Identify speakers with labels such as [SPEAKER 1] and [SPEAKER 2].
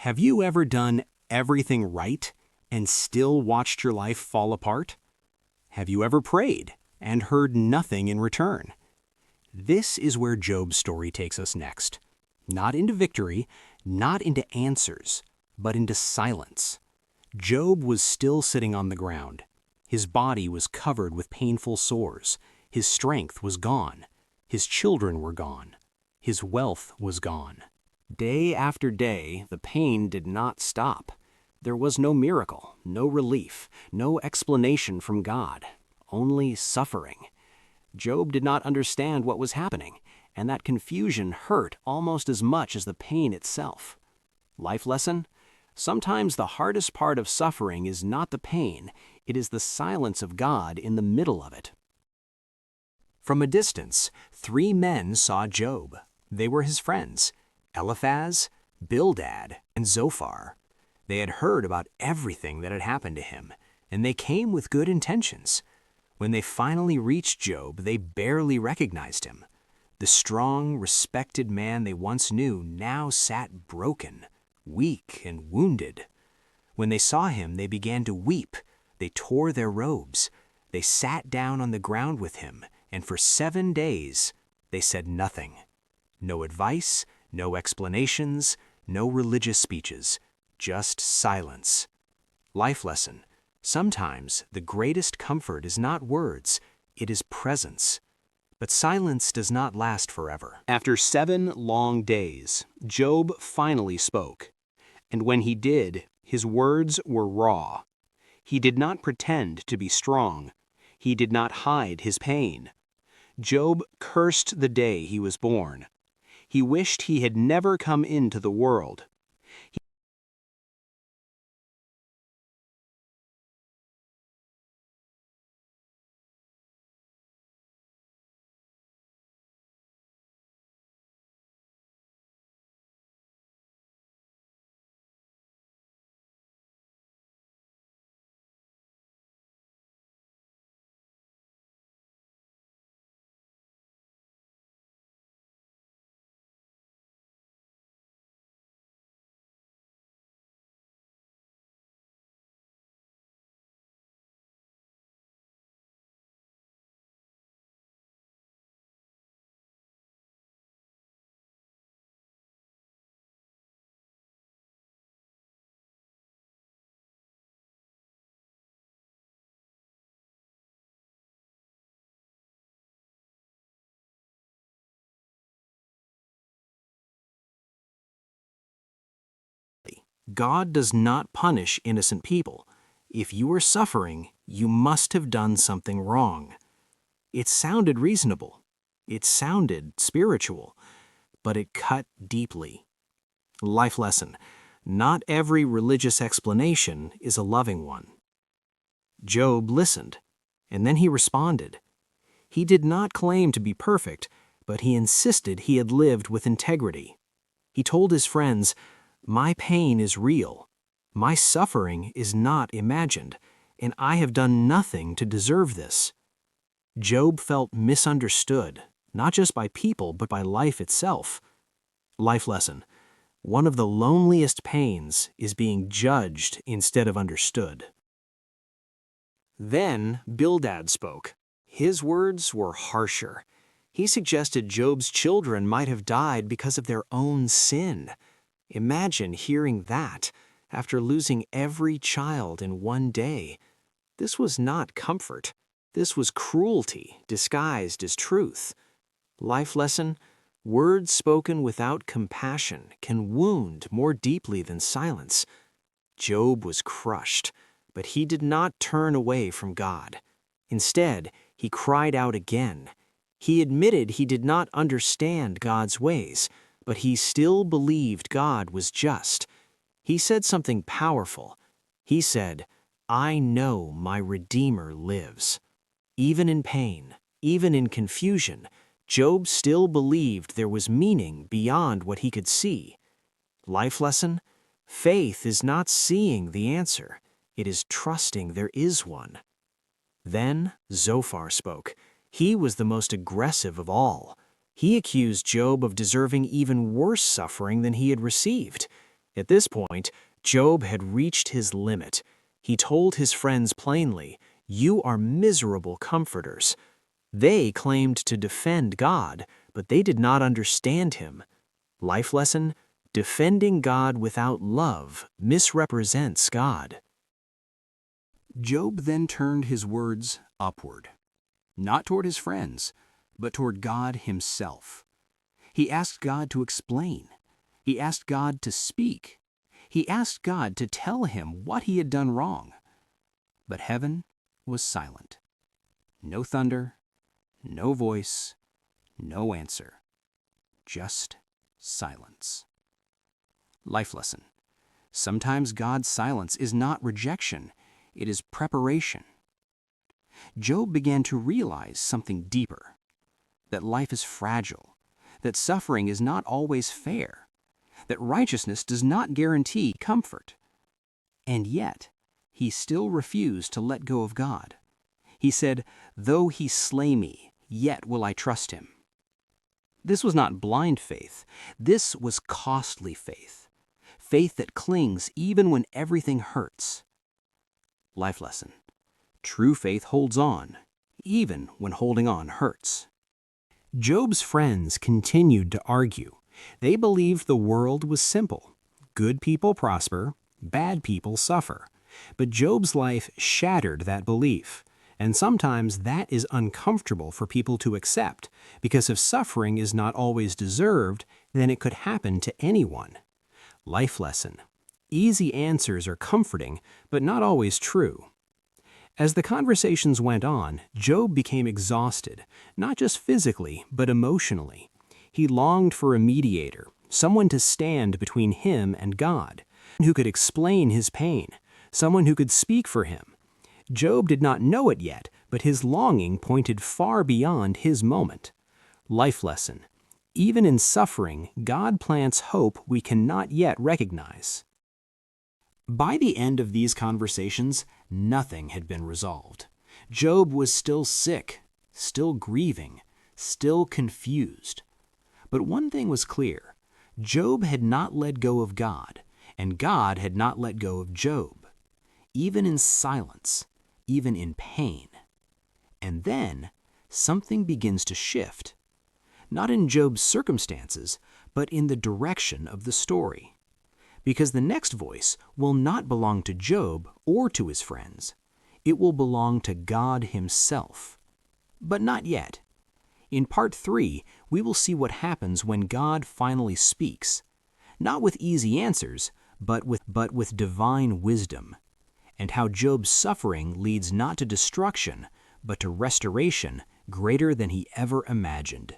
[SPEAKER 1] Have you ever done everything right and still watched your life fall apart? Have you ever prayed and heard nothing in return? This is where Job's story takes us next. Not into victory, not into answers, but into silence. Job was still sitting on the ground. His body was covered with painful sores. His strength was gone. His children were gone. His wealth was gone. Day after day, the pain did not stop. There was no miracle, no relief, no explanation from God, only suffering. Job did not understand what was happening, and that confusion hurt almost as much as the pain itself. Life lesson? Sometimes the hardest part of suffering is not the pain, it is the silence of God in the middle of it. From a distance, 3 men saw Job. They were his friends, Eliphaz, Bildad, and Zophar. They had heard about everything that had happened to him, and they came with good intentions. When they finally reached Job, they barely recognized him. The strong, respected man they once knew now sat broken, weak, and wounded. When they saw him, they began to weep. They tore their robes. They sat down on the ground with him, and for 7 days they said nothing. No advice, no explanations, no religious speeches, just silence. Life lesson. Sometimes the greatest comfort is not words, it is presence. But silence does not last forever. After 7 long days, Job finally spoke. And when he did, his words were raw. He did not pretend to be strong. He did not hide his pain. Job cursed the day he was born. He wished he had never come into the world. God does not punish innocent people. If you are suffering, you must have done something wrong. It sounded reasonable. It sounded spiritual, but it cut deeply. Life lesson. Not every religious explanation is a loving one. Job listened, and then he responded. He did not claim to be perfect, but he insisted he had lived with integrity. He told his friends, "My pain is real. My suffering is not imagined, and I have done nothing to deserve this." Job felt misunderstood, not just by people, but by life itself. Life lesson. One of the loneliest pains is being judged instead of understood. Then Bildad spoke. His words were harsher. He suggested Job's children might have died because of their own sin. Imagine hearing that after losing every child in 1 day. This was not comfort. This was cruelty disguised as truth. Life lesson: words spoken without compassion can wound more deeply than silence. Job was crushed, but he did not turn away from God. Instead, he cried out again. He admitted he did not understand God's ways, but he still believed God was just. He said something powerful. He said, "I know my Redeemer lives." Even in pain, even in confusion, Job still believed there was meaning beyond what he could see. Life lesson? Faith is not seeing the answer. It is trusting there is one. Then Zophar spoke. He was the most aggressive of all. He accused Job of deserving even worse suffering than he had received. At this point, Job had reached his limit. He told his friends plainly, "You are miserable comforters." They claimed to defend God, but they did not understand him. Life lesson: defending God without love misrepresents God. Job then turned his words upward, not toward his friends, but toward God himself. He asked God to explain. He asked God to speak. He asked God to tell him what he had done wrong. But heaven was silent. No thunder, no voice, no answer. Just silence. Life lesson: sometimes God's silence is not rejection, it is preparation. Job began to realize something deeper: that life is fragile, that suffering is not always fair, that righteousness does not guarantee comfort. And yet, he still refused to let go of God. He said, "Though he slay me, yet will I trust him." This was not blind faith. This was costly faith. Faith that clings even when everything hurts. Life lesson: true faith holds on, even when holding on hurts. Job's friends continued to argue. They believed the world was simple. Good people prosper, bad people suffer. But Job's life shattered that belief. And sometimes that is uncomfortable for people to accept, because if suffering is not always deserved, then it could happen to anyone. Life lesson: easy answers are comforting, but not always true. As the conversations went on, Job became exhausted, not just physically, but emotionally. He longed for a mediator, someone to stand between him and God, who could explain his pain, someone who could speak for him. Job did not know it yet, but his longing pointed far beyond his moment. Life lesson: even in suffering, God plants hope we cannot yet recognize. By the end of these conversations, nothing had been resolved. Job was still sick, still grieving, still confused. But one thing was clear: Job had not let go of God, and God had not let go of Job. Even in silence, even in pain. And then, something begins to shift. Not in Job's circumstances, but in the direction of the story. Because the next voice will not belong to Job or to his friends. It will belong to God himself. But not yet. In part 3, we will see what happens when God finally speaks. Not with easy answers, but with divine wisdom. And how Job's suffering leads not to destruction, but to restoration greater than he ever imagined.